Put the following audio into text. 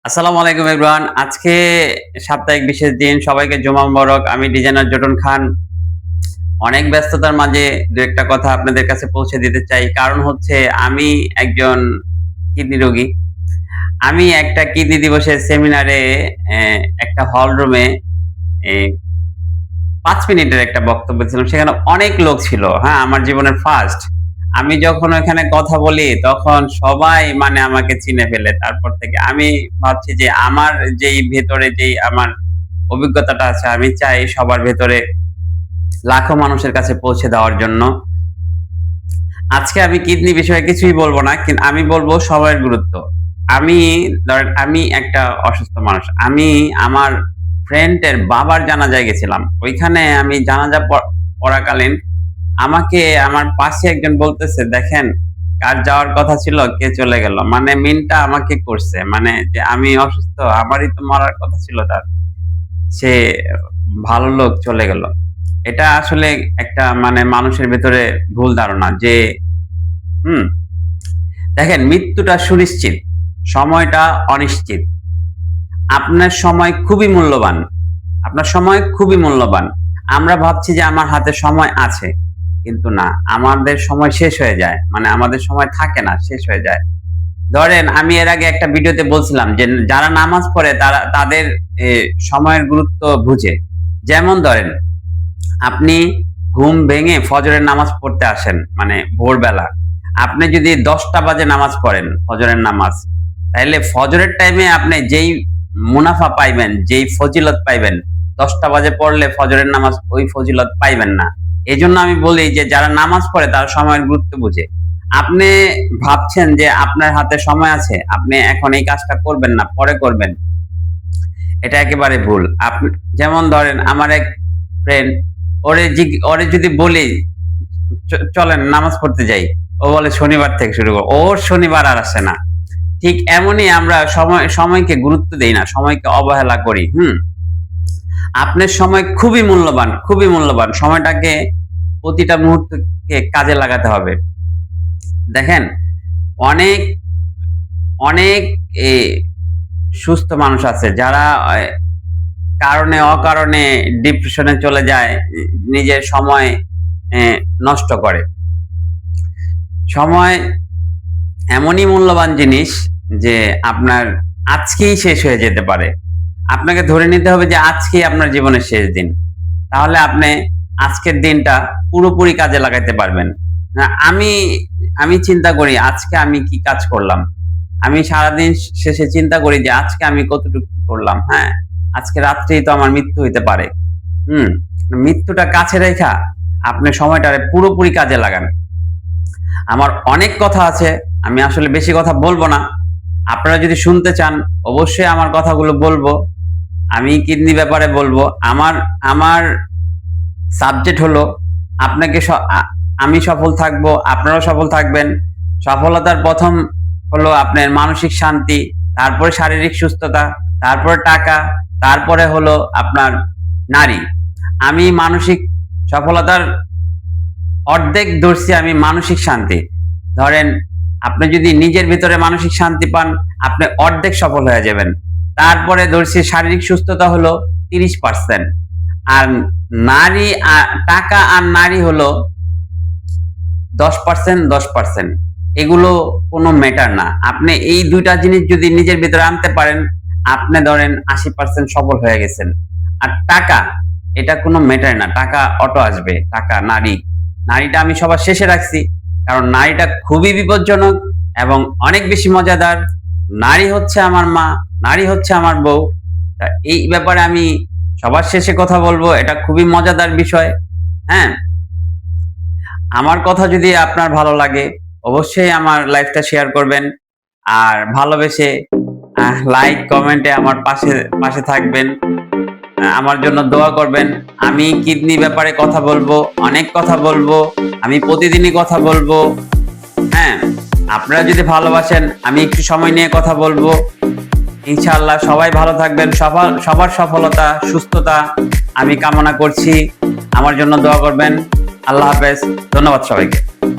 আসসালামু আলাইকুম এভরিওয়ান। আজকে সাপ্তাহিক বিশেষ দিন। সবাইকে জুমা মুবারক। আমি ডিজাইনার জটন খান। অনেক ব্যস্ততার মাঝে ২-১ টা কথা আপনাদের কাছে পৌঁছে দিতে চাই। কারণ হচ্ছে আমি একজন কিডনি রোগী। আমি একটা কিডনি দিবসের সেমিনারে অ্যা একটা হল রুমে এ ৫ মিনিটের একটা বক্তব্য দিছিলাম। সেখানে অনেক লোক ছিল। হ্যাঁ? আমার জীবনের ফার্স্ট। আমি যখন ওখানে কথা বলি তখন সবাই মানে আমাকে চিনে ফেলে। তারপর থেকে আমি ভাবছি যে আমার যেই ভেতরে যেই আমার অভিজ্ঞতাটা আছে আমি চাই সবার ভেতরে লাখো মানুষের কাছে পৌঁছে দেওয়ার জন্য। আজকে আমি কিডনি বিষয়ে কিছুই বলব না। আমি বলব সময়ের গুরুত্ব। আমি ধরেন আমি একটা অসুস্থ মানুষ। আমি আমার ফ্রেন্ডের বাবার জানাজায় গেছিলাম। ওইখানে আমি জানাজা পড়াকালীন আমাকে আমার পাশে একজন বলতেছে, "দেখেন কার যাওয়ার কথা ছিল কে চলে গেল।" মানে মিনটা আমাকে করছে। মানে যে আমি অসুস্থ, আমারই তো মরার কথা ছিল তার। সে ভালো লোক চলে গেল। এটা আসলে একটা মানে মানুষের ভেতরে ভুল ধারণা যে হুম, দেখেন মৃত্যুটা সুনিশ্চিত, সময়টা অনিশ্চিত। আপনার সময় খুবই মূল্যবান। আপনার সময় খুবই মূল্যবান। আমরা ভাবছি যে আমার হাতে সময় আছে। কিন্তু না, আমাদের সময় শেষ হয়ে যায়। মানে আমাদের সময় থাকে না, শেষ হয়ে যায়। ধরেন আমি এর আগে একটা ভিডিওতে বলছিলাম যে যারা নামাজ পড়ে তারা তাদের সময়ের গুরুত্ব বুঝে। যেমন ধরেন আপনি ঘুম ভেঙে ফজরের নামাজ পড়তে আসেন মানে ভোরবেলা। আপনি যদি ১০টা বাজে নামাজ পড়েন ফজরের নামাজ, তাইলে ফজরের টাইমে আপনি যেই মুনাফা পাইবেন, যেই ফজিলত পাইবেন, ১০টা বাজে পড়লে ফজরের নামাজ ওই ফজিলত পাইবেন না। এজন্য আমি বলি যে যারা নামাজ পড়ে তারা সময়ের গুরুত্ব বুঝে। আপনি ভাবছেন যে আপনার হাতে সময় আছে, আপনি এখন এই কাজটা করবেন না, পরে করবেন। এটা একেবারে ভুল। যেমন ধরেন আমার এক ফ্রেন্ড ওরে যদি বলি চলেন নামাজ পড়তে যাই। ও বলে শনিবার থেকে শুরু করব। ওর শনিবার আর আসে না। ঠিক এমনই আমরা সময়কে গুরুত্ব দেই না। সময়কে অবহেলা করি। আপনার সময় খুবই মূল্যবান, খুবই মূল্যবান। সময়টাকে প্রতিটা মুহূর্তকে কাজে লাগাতে হবে। দেখেন অনেক, অনেক এ সুস্থ মানুষ আছে যারা কারণে অকারণে ডিপ্রেশনে চলে যায়, নিজের সময় নষ্ট করে। সময় এমনই মূল্যবান জিনিস যে আপনার আজকেই শেষ হয়ে যেতে পারে। আপনাকে ধরে নিতে হবে যে আজকেই আপনার জীবনের শেষ দিন। তাহলে আপনি আজকের দিনটা পুরোপুরি কাজে লাগাইতে পারবেন। আমি আমি চিন্তা করি আজকে আমি কি কাজ করলাম? আমি সারাদিন শেষে চিন্তা করি যে আজকে আমি কতটুকু কি করলাম, হ্যাঁ? আজকে রাত্রেই তো আমার মৃত্যু হইতে পারে। হুম? মৃত্যুটা কাছে রেখা আপনি সময়টারে পুরোপুরি কাজে লাগান। আমার অনেক কথা আছে। আমি আসলে বেশি কথা বলব না। আপনারা যদি শুনতে চান অবশ্যই আমার কথাগুলো বলবো। আমি কিডনি ব্যাপারে বলবো। আমার আমার সাবজেক্ট হলো আপনাকে আমি সফল থাকবো, আপনারাও সফল থাকবেন। সফলতার ১ম হলো আপনার মানসিক শান্তি, তারপরে শারীরিক সুস্থতা, তারপরে টাকা, তারপরে হলো আপনার নারী। আমি মানসিক সফলতার অর্ধেক ধরছি আমি মানসিক শান্তি। ধরেন আপনি যদি নিজের ভিতরে মানসিক শান্তি পান, আপনি অর্ধেক সফল হয়ে যাবেন। তারপরে ধরছি শারীরিক সুস্থতা হলো ৩০%। আর নারী টাকা আর নারী হলো ১০%, ১০%। এগুলো কোনো ম্যাটার না। আপনি এই ২ টা জিনিস যদি নিজের ভিতরে আনতে পারেন, আপনি ধরেন ৮০% সফল হয়ে গেছেন। আর টাকা এটা কোনো ম্যাটার না। টাকা অটো আসবে। টাকা, নারী। নারীটা আমি সবার শেষে রাখছি। কারণ নারীটা খুবই বিপজ্জনক এবং অনেক বেশি মজাদার। নারী হচ্ছে আমার মা, নারী হচ্ছে আমার বউ। এই ব্যাপারে আমি সবার শেষে কথা বলবো। এটা খুবই মজাদার বিষয়। হ্যাঁ? আমার কথা যদি আপনার ভালো লাগে অবশ্যই আমার লাইফটা শেয়ার করবেন। আর ভালোবেসে লাইক কমেন্টে আমার পাশে পাশে থাকবেন। আমার জন্য দোয়া করবেন। আমি কিডনি ব্যাপারে কথা বলবো, অনেক কথা বলবো। আমি প্রতিদিনই কথা বলবো। হ্যাঁ? আপনারা যদি ভালোবাসেন আমি একটু সময় নিয়ে কথা বলবো। ইনশাআল্লাহ সবাই ভালো থাকবেন। সবার সফলতা, সুস্থতা আমি কামনা করছি। আমার জন্য দোয়া করবেন। আল্লাহ হাফেজ। ধন্যবাদ সবাইকে।